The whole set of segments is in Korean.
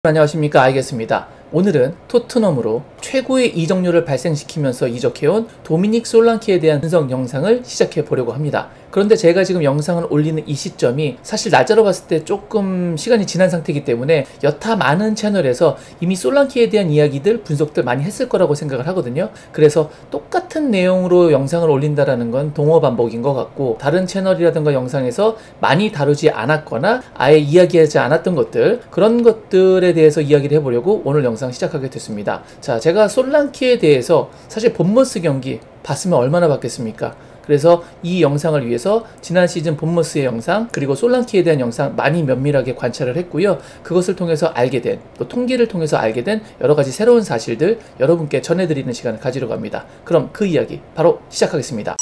안녕하십니까, 알겠습니다. 오늘은 토트넘으로 최고의 이적료를 발생시키면서 이적해온 도미닉 솔랑키에 대한 분석 영상을 시작해 보려고 합니다. 그런데 제가 지금 영상을 올리는 이 시점이 사실 날짜로 봤을 때 조금 시간이 지난 상태이기 때문에 여타 많은 채널에서 이미 솔랑키에 대한 이야기들, 분석들 많이 했을 거라고 생각을 하거든요. 그래서 똑같은 내용으로 영상을 올린다라는 건 동어반복인 것 같고, 다른 채널이라든가 영상에서 많이 다루지 않았거나 아예 이야기하지 않았던 것들, 그런 것들에 대해서 이야기를 해보려고 오늘 영상 시작하게 됐습니다. 자, 제가 솔랑키에 대해서 사실 본머스 경기 봤으면 얼마나 봤겠습니까? 그래서 이 영상을 위해서 지난 시즌 본머스의 영상, 그리고 솔랑키에 대한 영상 많이 면밀하게 관찰을 했고요. 그것을 통해서 알게 된, 또 통계를 통해서 알게 된 여러가지 새로운 사실들 여러분께 전해드리는 시간을 가지려고 합니다. 그럼 그 이야기 바로 시작하겠습니다.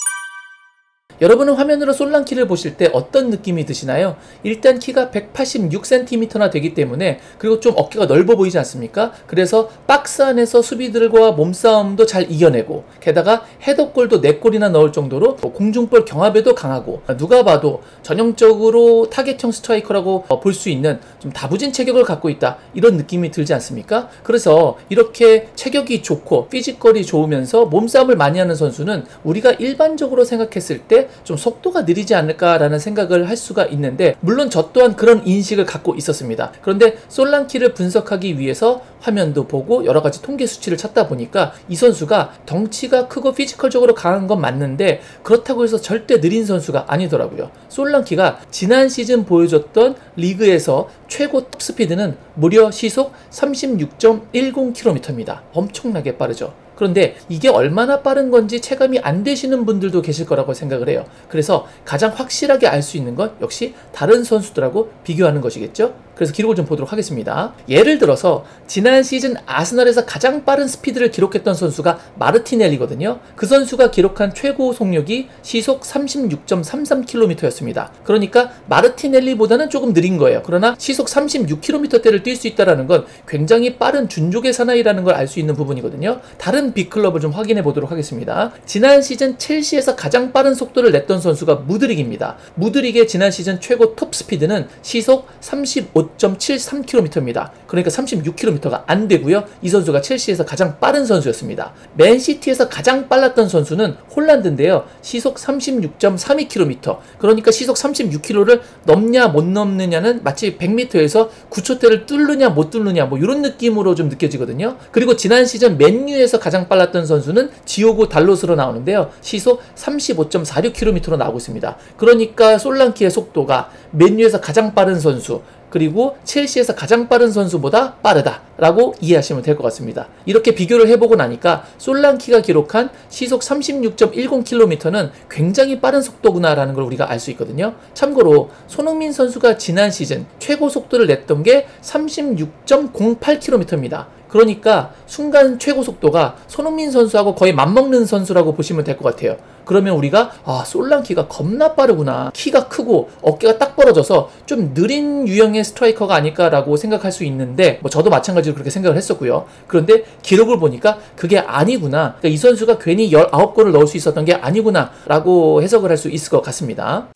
여러분은 화면으로 솔랑키를 보실 때 어떤 느낌이 드시나요? 일단 키가 186cm나 되기 때문에, 그리고 좀 어깨가 넓어 보이지 않습니까? 그래서 박스 안에서 수비들과 몸싸움도 잘 이겨내고, 게다가 헤더골도 4골이나 넣을 정도로 공중볼 경합에도 강하고, 누가 봐도 전형적으로 타겟형 스트라이커라고 볼 수 있는 좀 다부진 체격을 갖고 있다, 이런 느낌이 들지 않습니까? 그래서 이렇게 체격이 좋고 피지컬이 좋으면서 몸싸움을 많이 하는 선수는 우리가 일반적으로 생각했을 때 좀 속도가 느리지 않을까라는 생각을 할 수가 있는데, 물론 저 또한 그런 인식을 갖고 있었습니다. 그런데 솔랑키를 분석하기 위해서 화면도 보고 여러가지 통계 수치를 찾다 보니까 이 선수가 덩치가 크고 피지컬적으로 강한 건 맞는데, 그렇다고 해서 절대 느린 선수가 아니더라고요. 솔랑키가 지난 시즌 보여줬던 리그에서 최고 톱 스피드는 무려 시속 36.10km입니다. 엄청나게 빠르죠. 그런데 이게 얼마나 빠른 건지 체감이 안 되시는 분들도 계실 거라고 생각을 해요. 그래서 가장 확실하게 알 수 있는 건 역시 다른 선수들하고 비교하는 것이겠죠? 그래서 기록을 좀 보도록 하겠습니다. 예를 들어서 지난 시즌 아스널에서 가장 빠른 스피드를 기록했던 선수가 마르티넬리거든요. 그 선수가 기록한 최고 속력이 시속 36.33km였습니다. 그러니까 마르티넬리보다는 조금 느린 거예요. 그러나 시속 36km대를 뛸 수 있다는 건 굉장히 빠른 준족의 사나이라는 걸 알 수 있는 부분이거든요. 다른 빅클럽을 좀 확인해 보도록 하겠습니다. 지난 시즌 첼시에서 가장 빠른 속도를 냈던 선수가 무드릭입니다. 무드릭의 지난 시즌 최고 톱 스피드는 시속 35.73km입니다. 그러니까 36km가 안 되고요. 이 선수가 첼시에서 가장 빠른 선수였습니다. 맨시티에서 가장 빨랐던 선수는 홀란드인데요. 시속 36.32km. 그러니까 시속 36km를 넘냐 못 넘느냐는 마치 100m에서 9초대를 뚫느냐 못 뚫느냐, 뭐 이런 느낌으로 좀 느껴지거든요. 그리고 지난 시즌 맨유에서 가장 빨랐던 선수는 지오고 달롯으로 나오는데요. 시속 35.46km로 나오고 있습니다. 그러니까 솔랑키의 속도가 맨유에서 가장 빠른 선수, 그리고 첼시에서 가장 빠른 선수보다 빠르다라고 이해하시면 될 것 같습니다. 이렇게 비교를 해보고 나니까 솔랑키가 기록한 시속 36.10km는 굉장히 빠른 속도구나라는 걸 우리가 알 수 있거든요. 참고로 손흥민 선수가 지난 시즌 최고 속도를 냈던 게 36.08km입니다. 그러니까 순간 최고 속도가 손흥민 선수하고 거의 맞먹는 선수라고 보시면 될 것 같아요. 그러면 우리가 솔랑키가 겁나 빠르구나, 키가 크고 어깨가 딱 벌어져서 좀 느린 유형의 스트라이커가 아닐까라고 생각할 수 있는데, 뭐 저도 마찬가지로 그렇게 생각을 했었고요. 그런데 기록을 보니까 그게 아니구나, 그러니까 이 선수가 괜히 19골을 넣을 수 있었던 게 아니구나 라고 해석을 할 수 있을 것 같습니다.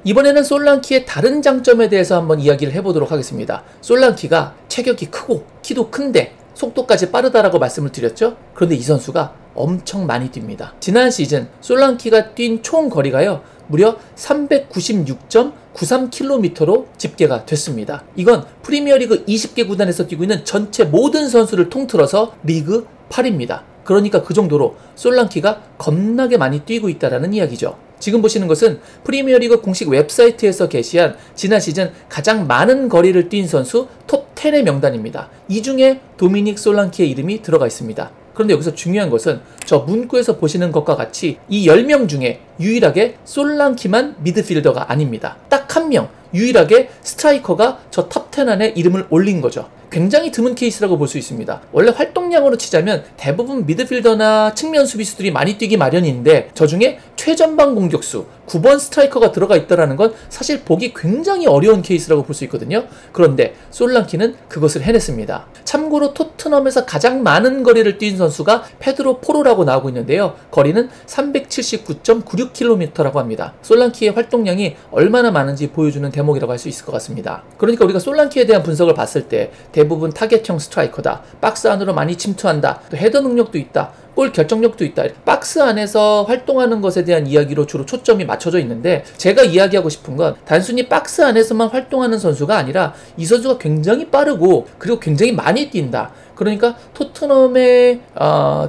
이번에는 솔랑키의 다른 장점에 대해서 한번 이야기를 해보도록 하겠습니다. 솔랑키가 체격이 크고 키도 큰데 속도까지 빠르다라고 말씀을 드렸죠? 그런데 이 선수가 엄청 많이 뜁니다. 지난 시즌 솔랑키가 뛴 총 거리가요, 무려 396.93km로 집계가 됐습니다. 이건 프리미어리그 20개 구단에서 뛰고 있는 전체 모든 선수를 통틀어서 리그 8입니다. 그러니까 그 정도로 솔랑키가 겁나게 많이 뛰고 있다는 이야기죠. 지금 보시는 것은 프리미어리그 공식 웹사이트에서 게시한 지난 시즌 가장 많은 거리를 뛴 선수 톱 10의 명단입니다. 이 중에 도미닉 솔랑키의 이름이 들어가 있습니다. 그런데 여기서 중요한 것은 저 문구에서 보시는 것과 같이 이 10명 중에 유일하게 솔랑키만 미드필더가 아닙니다. 딱 한 명, 유일하게 스트라이커가 저 탑 10 안에 이름을 올린 거죠. 굉장히 드문 케이스라고 볼 수 있습니다. 원래 활동량으로 치자면 대부분 미드필더나 측면 수비수들이 많이 뛰기 마련인데, 저 중에 최전방 공격수 9번 스트라이커가 들어가 있다는 건 사실 보기 굉장히 어려운 케이스라고 볼 수 있거든요. 그런데 솔랑키는 그것을 해냈습니다. 참고로 토트넘에서 가장 많은 거리를 뛴 선수가 페드로 포로라고 나오고 있는데요. 거리는 379.96 6km라고 합니다. 솔랑키의 활동량이 얼마나 많은지 보여주는 대목이라고 할 수 있을 것 같습니다. 그러니까 우리가 솔랑키에 대한 분석을 봤을 때 대부분 타겟형 스트라이커다, 박스 안으로 많이 침투한다, 또 헤더 능력도 있다, 골 결정력도 있다. 박스 안에서 활동하는 것에 대한 이야기로 주로 초점이 맞춰져 있는데, 제가 이야기하고 싶은 건 단순히 박스 안에서만 활동하는 선수가 아니라 이 선수가 굉장히 빠르고 그리고 굉장히 많이 뛴다. 그러니까 토트넘의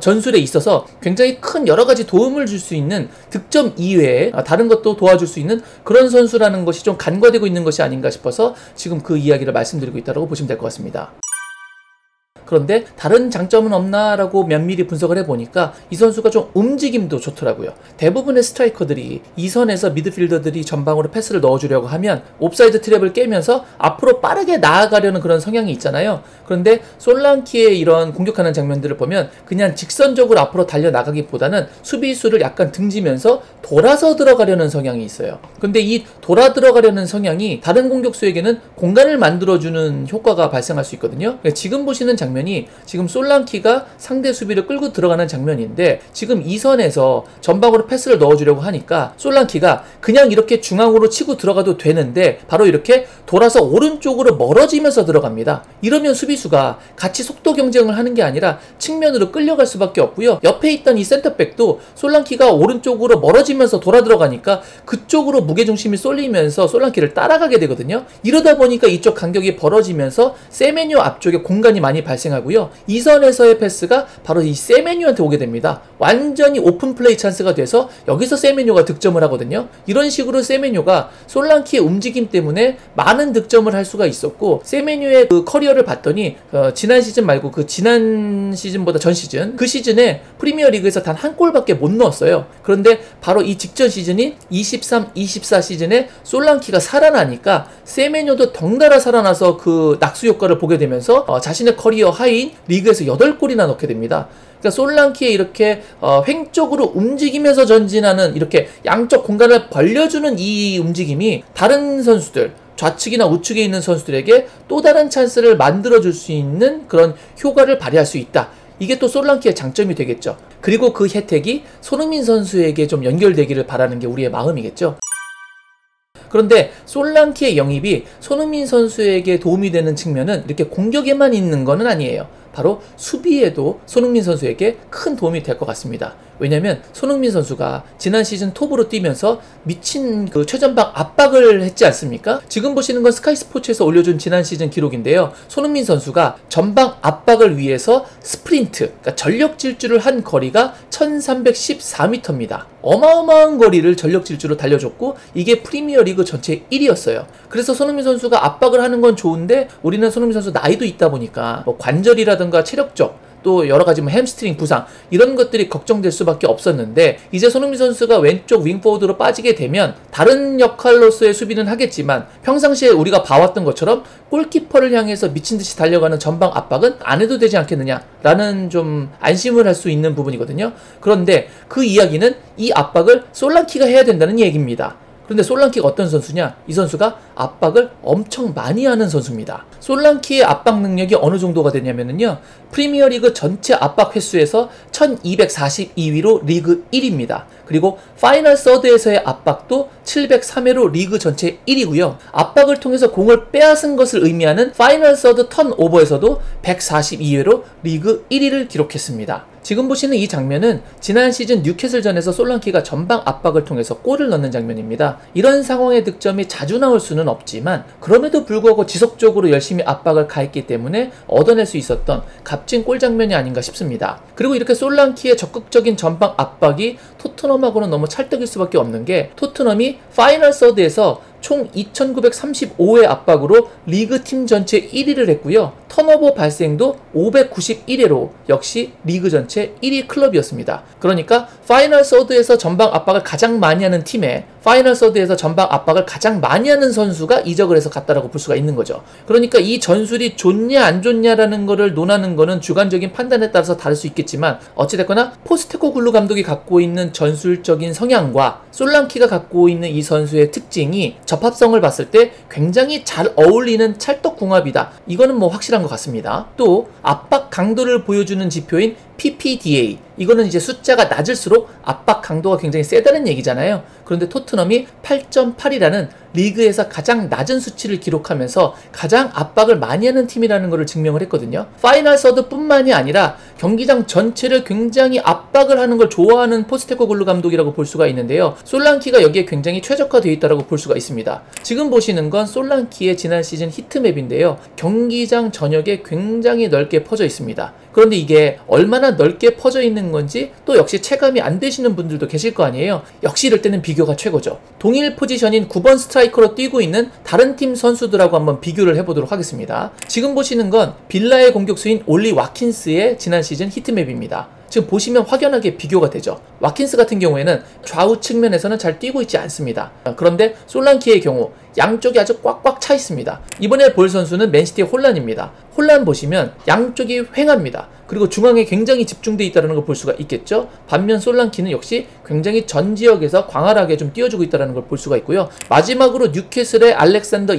전술에 있어서 굉장히 큰 여러 가지 도움을 줄 수 있는, 득점 이외에 다른 것도 도와줄 수 있는 그런 선수라는 것이 좀 간과되고 있는 것이 아닌가 싶어서 지금 그 이야기를 말씀드리고 있다고 보시면 될 것 같습니다. 그런데 다른 장점은 없나라고 면밀히 분석을 해보니까 이 선수가 좀 움직임도 좋더라고요. 대부분의 스트라이커들이 이 선에서 미드필더들이 전방으로 패스를 넣어주려고 하면 옵사이드 트랩을 깨면서 앞으로 빠르게 나아가려는 그런 성향이 있잖아요. 그런데 솔랑키의 이런 공격하는 장면들을 보면 그냥 직선적으로 앞으로 달려나가기보다는 수비수를 약간 등지면서 돌아서 들어가려는 성향이 있어요. 근데 이 돌아 들어가려는 성향이 다른 공격수에게는 공간을 만들어주는 효과가 발생할 수 있거든요. 지금 보시는 장면이 지금 솔랑키가 상대 수비를 끌고 들어가는 장면인데, 지금 이 선에서 전방으로 패스를 넣어주려고 하니까 솔랑키가 그냥 이렇게 중앙으로 치고 들어가도 되는데 바로 이렇게 돌아서 오른쪽으로 멀어지면서 들어갑니다. 이러면 수비수가 같이 속도 경쟁을 하는 게 아니라 측면으로 끌려갈 수밖에 없고요. 옆에 있던 이 센터백도 솔랑키가 오른쪽으로 멀어지면서 돌아 들어가니까 그쪽으로 무게중심이 쏠리면서 솔랑키를 따라가게 되거든요. 이러다 보니까 이쪽 간격이 벌어지면서 세메뉴 앞쪽에 공간이 많이 발생하고요. 이 선에서의 패스가 바로 이 세메뉴한테 오게 됩니다. 완전히 오픈 플레이 찬스가 돼서 여기서 세메뉴가 득점을 하거든요. 이런 식으로 세메뉴가 솔랑키의 움직임 때문에 많은 득점을 할 수가 있었고, 세메뉴의 그 커리어를 봤더니 지난 시즌 말고 그 지난 시즌보다 전 시즌, 그 시즌에 프리미어 리그에서 단 한 골밖에 못 넣었어요. 그런데 바로 이 직전 시즌인 23-24 시즌에 솔랑키가 살아나니까 세메뉴도 덩달아 살아나서 그 낙수 효과를 보게 되면서 자신의 커리어 하이인 리그에서 8골이나 넣게 됩니다. 그러니까 솔랑키의 이렇게 횡쪽으로 움직이면서 전진하는, 이렇게 양쪽 공간을 벌려주는 이 움직임이 다른 선수들, 좌측이나 우측에 있는 선수들에게 또 다른 찬스를 만들어줄 수 있는 그런 효과를 발휘할 수 있다. 이게 또 솔랑키의 장점이 되겠죠. 그리고 그 혜택이 손흥민 선수에게 좀 연결되기를 바라는 게 우리의 마음이겠죠. 그런데 솔랑키의 영입이 손흥민 선수에게 도움이 되는 측면은 이렇게 공격에만 있는 거는 아니에요. 바로 수비에도 손흥민 선수에게 큰 도움이 될 것 같습니다. 왜냐면 손흥민 선수가 지난 시즌 톱으로 뛰면서 미친 그 최전방 압박을 했지 않습니까? 지금 보시는 건 스카이 스포츠에서 올려준 지난 시즌 기록인데요. 손흥민 선수가 전방 압박을 위해서 스프린트, 그러니까 전력 질주를 한 거리가 1314m입니다. 어마어마한 거리를 전력 질주로 달려줬고, 이게 프리미어 리그 전체 1위였어요. 그래서 손흥민 선수가 압박을 하는 건 좋은데, 우리는 손흥민 선수 나이도 있다 보니까 뭐 관절이라든가 체력적, 또 여러가지 뭐 햄스트링 부상, 이런 것들이 걱정될 수밖에 없었는데, 이제 손흥민 선수가 왼쪽 윙포워드로 빠지게 되면 다른 역할로서의 수비는 하겠지만 평상시에 우리가 봐왔던 것처럼 골키퍼를 향해서 미친듯이 달려가는 전방 압박은 안 해도 되지 않겠느냐라는 좀 안심을 할 수 있는 부분이거든요. 그런데 그 이야기는 이 압박을 솔랑키가 해야 된다는 얘기입니다. 그런데 솔랑키가 어떤 선수냐? 이 선수가 압박을 엄청 많이 하는 선수입니다. 솔랑키의 압박 능력이 어느 정도가 되냐면요, 프리미어리그 전체 압박 횟수에서 1242위로 리그 1위입니다. 그리고 파이널 서드에서의 압박도 703회로 리그 전체 1위고요. 압박을 통해서 공을 빼앗은 것을 의미하는 파이널 서드 턴오버에서도 142회로 리그 1위를 기록했습니다. 지금 보시는 이 장면은 지난 시즌 뉴캐슬전에서 솔랑키가 전방 압박을 통해서 골을 넣는 장면입니다. 이런 상황의 득점이 자주 나올 수는 없지만 그럼에도 불구하고 지속적으로 열심히 압박을 가했기 때문에 얻어낼 수 있었던 값진 골 장면이 아닌가 싶습니다. 그리고 이렇게 솔랑키의 적극적인 전방 압박이 토트넘하고는 너무 찰떡일 수밖에 없는 게, 토트넘이 파이널 서드에서 총 2935회 압박으로 리그 팀 전체 1위를 했고요. 턴오버 발생도 591회로 역시 리그 전체 1위 클럽이었습니다. 그러니까 파이널 서드에서 전방 압박을 가장 많이 하는 팀에 파이널 서드에서 전방 압박을 가장 많이 하는 선수가 이적을 해서 갔다라고 볼 수가 있는 거죠. 그러니까 이 전술이 좋냐 안 좋냐라는 거를 논하는 거는 주관적인 판단에 따라서 다를 수 있겠지만, 어찌됐거나 포스테코글루 감독이 갖고 있는 전술적인 성향과 솔랑키가 갖고 있는 이 선수의 특징이 접합성을 봤을 때 굉장히 잘 어울리는 찰떡궁합이다. 이거는 뭐 확실한 것 같습니다. 또 압박 강도를 보여주는 지표인 PPDA. 이거는 이제 숫자가 낮을수록 압박 강도가 굉장히 세다는 얘기잖아요. 그런데 토트넘이 8.8이라는 리그에서 가장 낮은 수치를 기록하면서 가장 압박을 많이 하는 팀이라는 것을 증명을 했거든요. 파이널 서드 뿐만이 아니라 경기장 전체를 굉장히 압박을 하는 걸 좋아하는 포스테코글루 감독이라고 볼 수가 있는데요. 솔랑키가 여기에 굉장히 최적화되어 있다고 볼 수가 있습니다. 지금 보시는 건 솔랑키의 지난 시즌 히트맵인데요. 경기장 전역에 굉장히 넓게 퍼져 있습니다. 그런데 이게 얼마나 넓게 퍼져 있는 건지 또 역시 체감이 안 되시는 분들도 계실 거 아니에요. 역시 이럴 때는 비교가 최고죠. 동일 포지션인 9번 스트라이커로 뛰고 있는 다른 팀 선수들하고 한번 비교를 해보도록 하겠습니다. 지금 보시는 건 빌라의 공격수인 올리 와킨스의 지난 시즌 히트맵입니다. 지금 보시면 확연하게 비교가 되죠. 와킨스 같은 경우에는 좌우 측면에서는 잘 뛰고 있지 않습니다. 그런데 솔랑키의 경우 양쪽이 아주 꽉꽉 차 있습니다. 이번에 볼 선수는 맨시티의 홀란입니다. 홀란 보시면 양쪽이 횡합니다. 그리고 중앙에 굉장히 집중되어 있다는 걸 볼 수가 있겠죠. 반면 솔랑키는 역시 굉장히 전 지역에서 광활하게 좀 띄워주고 있다는 걸 볼 수가 있고요. 마지막으로 뉴캐슬의 알렉산더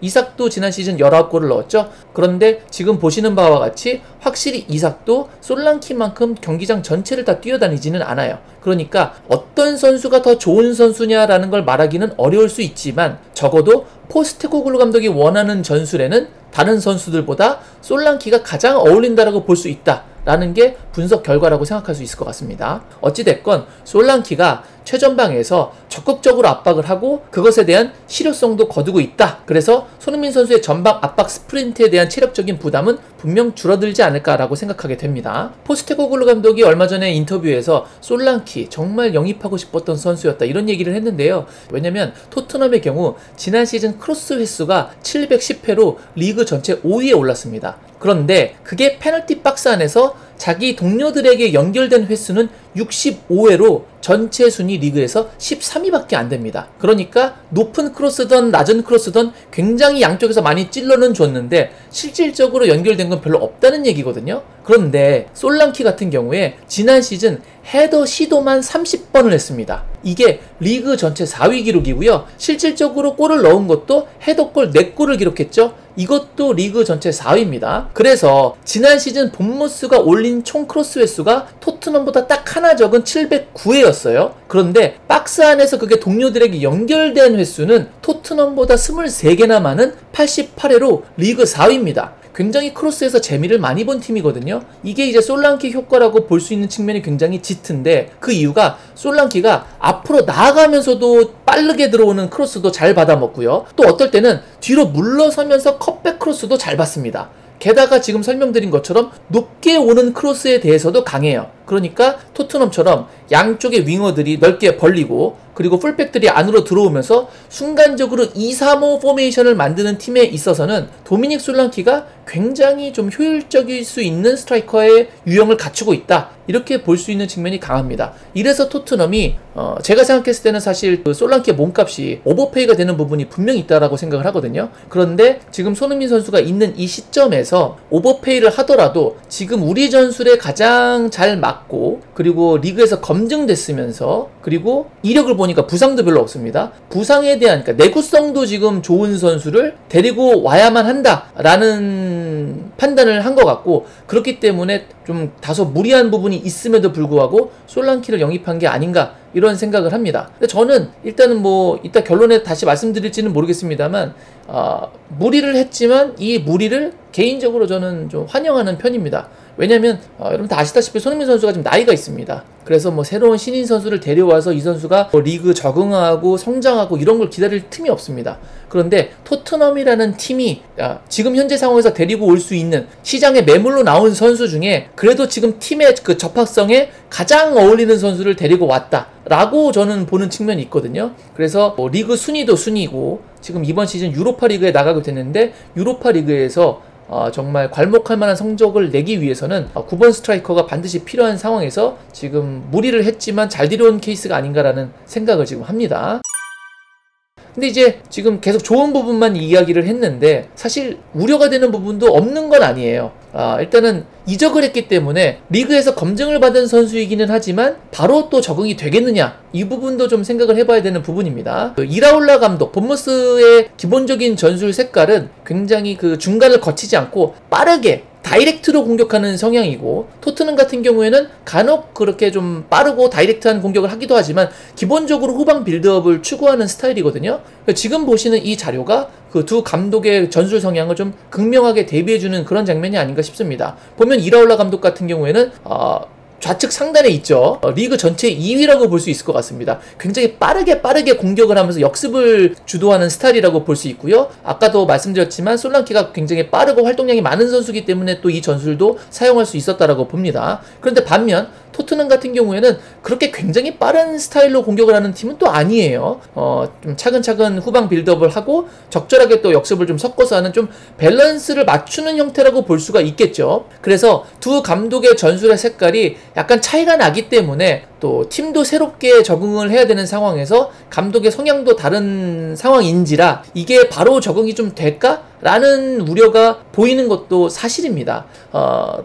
이삭도 지난 시즌 19골을 넣었죠. 그런데 지금 보시는 바와 같이 확실히 이삭도 솔랑키만큼 경기장 전체를 다 뛰어다니지는 않아요. 그러니까 어떤 선수가 더 좋은 선수냐라는 걸 말하기는 어려울 수 있지만 적어도 포스테코글루 감독이 원하는 전술에는 다른 선수들보다 솔랑키가 가장 어울린다라고 볼 수 있다라는 게 분석 결과라고 생각할 수 있을 것 같습니다. 어찌됐건 솔랑키가 최전방에서 적극적으로 압박을 하고 그것에 대한 실효성도 거두고 있다. 그래서 손흥민 선수의 전방 압박 스프린트에 대한 체력적인 부담은 분명 줄어들지 않을까라고 생각하게 됩니다. 포스테코글루 감독이 얼마 전에 인터뷰에서 솔랑키 정말 영입하고 싶었던 선수였다 이런 얘기를 했는데요. 왜냐면 토트넘의 경우 지난 시즌 크로스 횟수가 710회로 리그 전체 5위에 올랐습니다. 그런데 그게 페널티 박스 안에서 자기 동료들에게 연결된 횟수는 65회로 전체 순위 리그에서 13위밖에 안 됩니다. 그러니까 높은 크로스든 낮은 크로스든 굉장히 양쪽에서 많이 찔러는 줬는데 실질적으로 연결된 건 별로 없다는 얘기거든요. 그런데 솔랑키 같은 경우에 지난 시즌 헤더 시도만 30번을 했습니다. 이게 리그 전체 4위 기록이고요. 실질적으로 골을 넣은 것도 헤더골 4골을 기록했죠. 이것도 리그 전체 4위입니다. 그래서 지난 시즌 본머스가 올린 총 크로스 횟수가 토트넘보다 딱 하나 적은 709회였어요. 그런데 박스 안에서 그게 동료들에게 연결된 횟수는 토트넘보다 23개나 많은 88회로 리그 4위입니다. 굉장히 크로스에서 재미를 많이 본 팀이거든요. 이게 이제 솔랑키 효과라고 볼 수 있는 측면이 굉장히 짙은데 그 이유가 솔랑키가 앞으로 나아가면서도 빠르게 들어오는 크로스도 잘 받아먹고요. 또 어떨 때는 뒤로 물러서면서 컷백 크로스도 잘 받습니다. 게다가 지금 설명드린 것처럼 높게 오는 크로스에 대해서도 강해요. 그러니까 토트넘처럼 양쪽의 윙어들이 넓게 벌리고 그리고 풀백들이 안으로 들어오면서 순간적으로 2-3-5 포메이션을 만드는 팀에 있어서는 도미닉 솔랑키가 굉장히 좀 효율적일 수 있는 스트라이커의 유형을 갖추고 있다. 이렇게 볼 수 있는 측면이 강합니다. 이래서 토트넘이 제가 생각했을 때는 사실 그 솔랑키의 몸값이 오버페이가 되는 부분이 분명히 있다라고 생각을 하거든요. 그런데 지금 손흥민 선수가 있는 이 시점에서 오버페이를 하더라도 지금 우리 전술에 가장 잘 맞고 그리고 리그에서 검증됐으면서 그리고 이력을 보니까 부상도 별로 없습니다. 부상에 대한 그러니까 내구성도 지금 좋은 선수를 데리고 와야만 한다라는 판단을 한 것 같고 그렇기 때문에 좀 다소 무리한 부분이 있음에도 불구하고 솔랑키를 영입한 게 아닌가 이런 생각을 합니다. 근데 저는 일단은 뭐 이따 결론에 다시 말씀드릴지는 모르겠습니다만 무리를 했지만 이 무리를 개인적으로 저는 좀 환영하는 편입니다. 왜냐면 여러분 다 아시다시피 손흥민 선수가 지금 나이가 있습니다. 그래서 뭐 새로운 신인 선수를 데려와서 이 선수가 뭐 리그 적응하고 성장하고 이런 걸 기다릴 틈이 없습니다. 그런데 토트넘이라는 팀이 지금 현재 상황에서 데리고 올 수 있는 시장에 매물로 나온 선수 중에 그래도 지금 팀의 그 접합성에 가장 어울리는 선수를 데리고 왔다 라고 저는 보는 측면이 있거든요. 그래서 뭐 리그 순위도 순위고 지금 이번 시즌 유로파 리그에 나가게 됐는데 유로파 리그에서 정말 괄목할 만한 성적을 내기 위해서는 9번 스트라이커가 반드시 필요한 상황에서 지금 무리를 했지만 잘 데려온 케이스가 아닌가라는 생각을 지금 합니다. 근데 이제 지금 계속 좋은 부분만 이야기를 했는데 사실 우려가 되는 부분도 없는 건 아니에요. 일단은 이적을 했기 때문에 리그에서 검증을 받은 선수이기는 하지만 바로 또 적응이 되겠느냐 이 부분도 좀 생각을 해봐야 되는 부분입니다. 이라올라 감독 본머스의 기본적인 전술 색깔은 굉장히 그 중간을 거치지 않고 빠르게 다이렉트로 공격하는 성향이고, 토트넘 같은 경우에는 간혹 그렇게 좀 빠르고 다이렉트한 공격을 하기도 하지만 기본적으로 후방 빌드업을 추구하는 스타일이거든요. 지금 보시는 이 자료가 그 두 감독의 전술 성향을 좀 극명하게 대비해주는 그런 장면이 아닌가 싶습니다. 보면 이라올라 감독 같은 경우에는 좌측 상단에 있죠. 리그 전체 2위라고 볼 수 있을 것 같습니다. 굉장히 빠르게 공격을 하면서 역습을 주도하는 스타일이라고 볼 수 있고요. 아까도 말씀드렸지만 솔랑키가 굉장히 빠르고 활동량이 많은 선수이기 때문에 또 이 전술도 사용할 수 있었다라고 봅니다. 그런데 반면 토트넘 같은 경우에는 그렇게 굉장히 빠른 스타일로 공격을 하는 팀은 또 아니에요. 좀 차근차근 후방 빌드업을 하고 적절하게 또 역습을 좀 섞어서 하는 좀 밸런스를 맞추는 형태라고 볼 수가 있겠죠. 그래서 두 감독의 전술의 색깔이 약간 차이가 나기 때문에 또 팀도 새롭게 적응을 해야 되는 상황에서 감독의 성향도 다른 상황인지라 이게 바로 적응이 좀 될까? 라는 우려가 보이는 것도 사실입니다.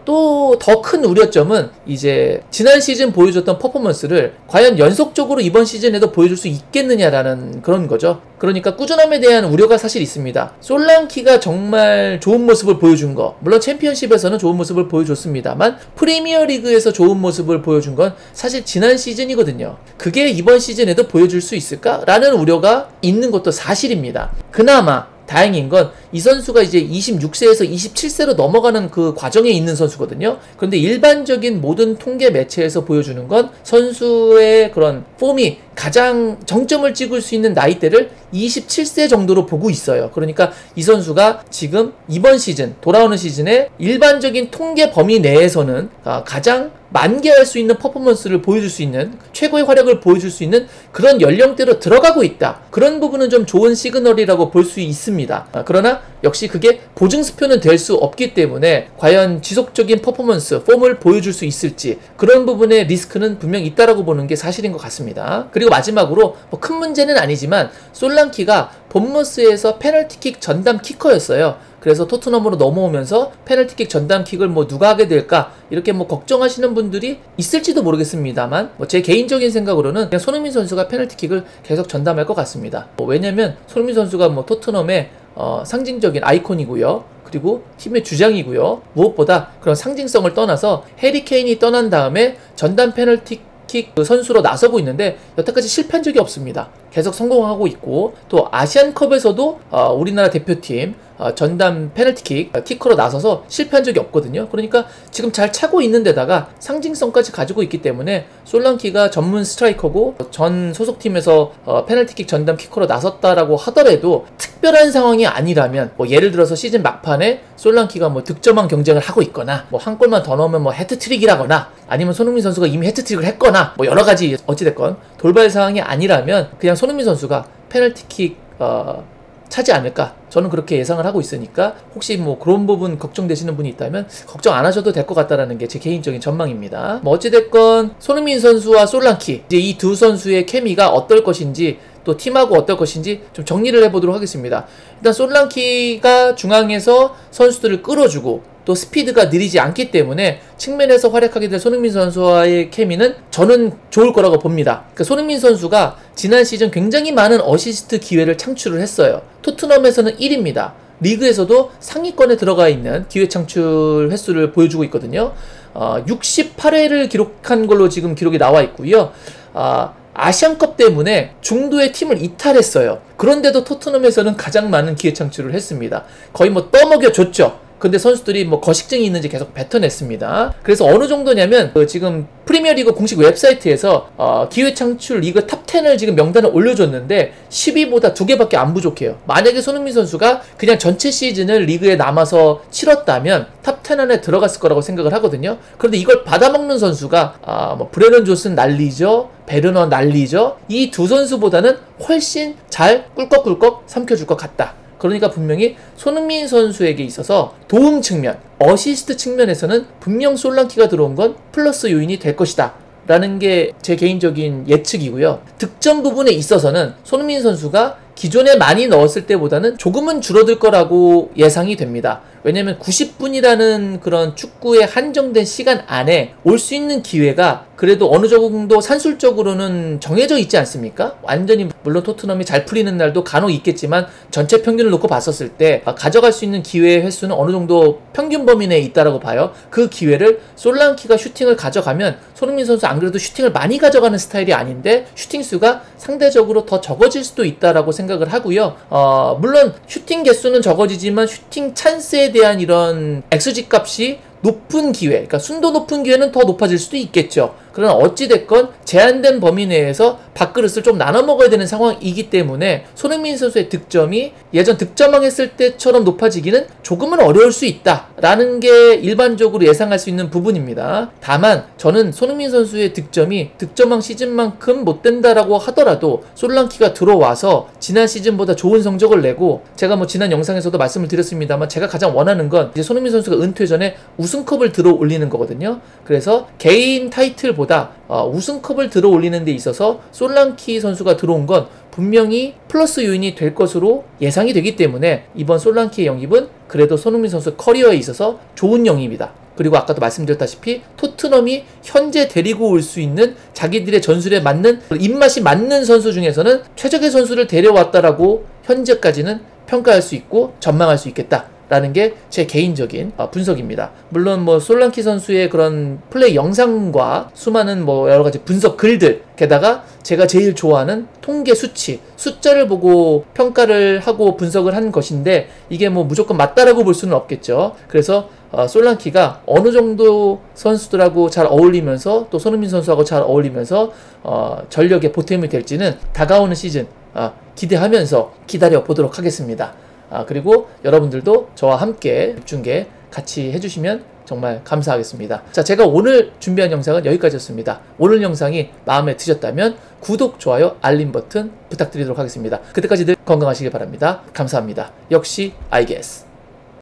또 더 큰 우려점은 이제 지난 시즌 보여줬던 퍼포먼스를 과연 연속적으로 이번 시즌에도 보여줄 수 있겠느냐라는 그런 거죠. 그러니까 꾸준함에 대한 우려가 사실 있습니다. 솔랑키가 정말 좋은 모습을 보여준 거, 물론 챔피언십에서는 좋은 모습을 보여줬습니다만 프리미어리그에서 좋은 모습을 보여준 건 사실 지난 시즌이거든요. 그게 이번 시즌에도 보여줄 수 있을까라는 우려가 있는 것도 사실입니다. 그나마 다행인 건 이 선수가 이제 26세에서 27세로 넘어가는 그 과정에 있는 선수거든요. 그런데 일반적인 모든 통계 매체에서 보여주는 건 선수의 그런 폼이 가장 정점을 찍을 수 있는 나이대를 27세 정도로 보고 있어요. 그러니까 이 선수가 지금 이번 시즌, 돌아오는 시즌에 일반적인 통계 범위 내에서는 가장 만개할 수 있는 퍼포먼스를 보여줄 수 있는, 최고의 활약을 보여줄 수 있는 그런 연령대로 들어가고 있다. 그런 부분은 좀 좋은 시그널이라고 볼 수 있습니다. 그러나 역시 그게 보증수표는 될 수 없기 때문에 과연 지속적인 퍼포먼스, 폼을 보여줄 수 있을지 그런 부분의 리스크는 분명히 있다라고 보는 게 사실인 것 같습니다. 그리고 마지막으로 뭐 큰 문제는 아니지만 솔랑키가 본머스에서 페널티킥 전담 키커였어요. 그래서 토트넘으로 넘어오면서 페널티킥 전담킥을 뭐 누가 하게 될까 이렇게 뭐 걱정하시는 분들이 있을지도 모르겠습니다만 제 개인적인 생각으로는 그냥 손흥민 선수가 페널티킥을 계속 전담할 것 같습니다. 왜냐면 손흥민 선수가 뭐 토트넘의 상징적인 아이콘이고요. 그리고 팀의 주장이고요. 무엇보다 그런 상징성을 떠나서 해리 케인이 떠난 다음에 전담 페널티킥 선수로 나서고 있는데 여태까지 실패한 적이 없습니다. 계속 성공하고 있고 또 아시안컵에서도 우리나라 대표팀 전담 페널티킥 키커로 나서서 실패한 적이 없거든요. 그러니까 지금 잘 차고 있는 데다가 상징성까지 가지고 있기 때문에 솔랑키가 전문 스트라이커고 전 소속팀에서 페널티킥 전담 키커로 나섰다라고 하더라도 특별한 상황이 아니라면 뭐 예를 들어서 시즌 막판에 솔랑키가 뭐 득점왕 경쟁을 하고 있거나 뭐 한 골만 더 넣으면 뭐 해트트릭이라거나 아니면 손흥민 선수가 이미 해트트릭을 했거나 뭐 여러 가지 어찌됐건 돌발 상황이 아니라면 그냥 손흥민 선수가 페널티킥 차지 않을까 저는 그렇게 예상을 하고 있으니까 혹시 뭐 그런 부분 걱정되시는 분이 있다면 걱정 안 하셔도 될 것 같다라는 게 제 개인적인 전망입니다. 뭐 어찌됐건 손흥민 선수와 솔랑키 이제 이 두 선수의 케미가 어떨 것인지 또 팀하고 어떨 것인지 좀 정리를 해보도록 하겠습니다. 일단 솔랑키가 중앙에서 선수들을 끌어주고 또 스피드가 느리지 않기 때문에 측면에서 활약하게 될 손흥민 선수와의 케미는 저는 좋을 거라고 봅니다. 그러니까 손흥민 선수가 지난 시즌 굉장히 많은 어시스트 기회를 창출을 했어요. 토트넘에서는 1위입니다. 리그에서도 상위권에 들어가 있는 기회 창출 횟수를 보여주고 있거든요. 68회를 기록한 걸로 지금 기록이 나와 있고요. 아시안컵 때문에 중도의 팀을 이탈했어요. 그런데도 토트넘에서는 가장 많은 기회 창출을 했습니다. 거의 뭐 떠먹여줬죠. 근데 선수들이 뭐 거식증이 있는지 계속 뱉어냈습니다. 그래서 어느 정도냐면 지금 프리미어리그 공식 웹사이트에서 기회 창출 리그 탑10을 지금 명단을 올려줬는데 10위보다 2개밖에 안 부족해요. 만약에 손흥민 선수가 그냥 전체 시즌을 리그에 남아서 치렀다면 탑10 안에 들어갔을 거라고 생각을 하거든요. 그런데 이걸 받아먹는 선수가 뭐 브레넌 존슨 난리죠. 베르너 난리죠. 이 두 선수보다는 훨씬 잘 꿀꺽꿀꺽 삼켜줄 것 같다. 그러니까 분명히 손흥민 선수에게 있어서 도움 측면, 어시스트 측면에서는 분명 솔랑키가 들어온 건 플러스 요인이 될 것이다 라는 게 제 개인적인 예측이고요. 득점 부분에 있어서는 손흥민 선수가 기존에 많이 넣었을 때보다는 조금은 줄어들 거라고 예상이 됩니다. 왜냐면 90분이라는 그런 축구의 한정된 시간 안에 올 수 있는 기회가 그래도 어느 정도 산술적으로는 정해져 있지 않습니까? 완전히 물론 토트넘이 잘 풀리는 날도 간혹 있겠지만 전체 평균을 놓고 봤었을 때 가져갈 수 있는 기회의 횟수는 어느 정도 평균 범위 내에 있다라고 봐요. 그 기회를 솔랑키가 슈팅을 가져가면 손흥민 선수 안 그래도 슈팅을 많이 가져가는 스타일이 아닌데 슈팅 수가 상대적으로 더 적어질 수도 있다라고 생각을 하고요. 물론 슈팅 개수는 적어지지만 슈팅 찬스에 대한 이런 XG 값이 높은 기회, 그러니까 순도 높은 기회는 더 높아질 수도 있겠죠. 그러나 어찌됐건 제한된 범위 내에서 밥그릇을 좀 나눠 먹어야 되는 상황이기 때문에 손흥민 선수의 득점이 예전 득점왕 했을 때처럼 높아지기는 조금은 어려울 수 있다라는 게 일반적으로 예상할 수 있는 부분입니다. 다만 저는 손흥민 선수의 득점이 득점왕 시즌만큼 못 된다라고 하더라도 솔랑키가 들어와서 지난 시즌보다 좋은 성적을 내고, 제가 뭐 지난 영상에서도 말씀을 드렸습니다만 제가 가장 원하는 건 이제 손흥민 선수가 은퇴 전에 우승컵을 들어 올리는 거거든요. 그래서 개인 타이틀보다 우승컵을 들어 올리는 데 있어서 솔랑키 선수가 들어온 건 분명히 플러스 요인이 될 것으로 예상이 되기 때문에 이번 솔랑키의 영입은 그래도 손흥민 선수 커리어에 있어서 좋은 영입이다. 그리고 아까도 말씀드렸다시피 토트넘이 현재 데리고 올 수 있는 자기들의 전술에 맞는, 입맛이 맞는 선수 중에서는 최적의 선수를 데려왔다라고 현재까지는 평가할 수 있고 전망할 수 있겠다 라는 게 제 개인적인 분석입니다. 물론 뭐 솔랑키 선수의 그런 플레이 영상과 수많은 뭐 여러가지 분석 글들, 게다가 제가 제일 좋아하는 통계 수치, 숫자를 보고 평가를 하고 분석을 한 것인데 이게 뭐 무조건 맞다라고 볼 수는 없겠죠. 그래서 솔랑키가 어느 정도 선수들하고 잘 어울리면서 또 손흥민 선수하고 잘 어울리면서 전력의 보탬이 될지는 다가오는 시즌 기대하면서 기다려 보도록 하겠습니다. 그리고 여러분들도 저와 함께 중계 같이 해주시면 정말 감사하겠습니다. 자, 제가 오늘 준비한 영상은 여기까지였습니다. 오늘 영상이 마음에 드셨다면 구독, 좋아요, 알림 버튼 부탁드리도록 하겠습니다. 그때까지 늘 건강하시길 바랍니다. 감사합니다. 역시 I guess.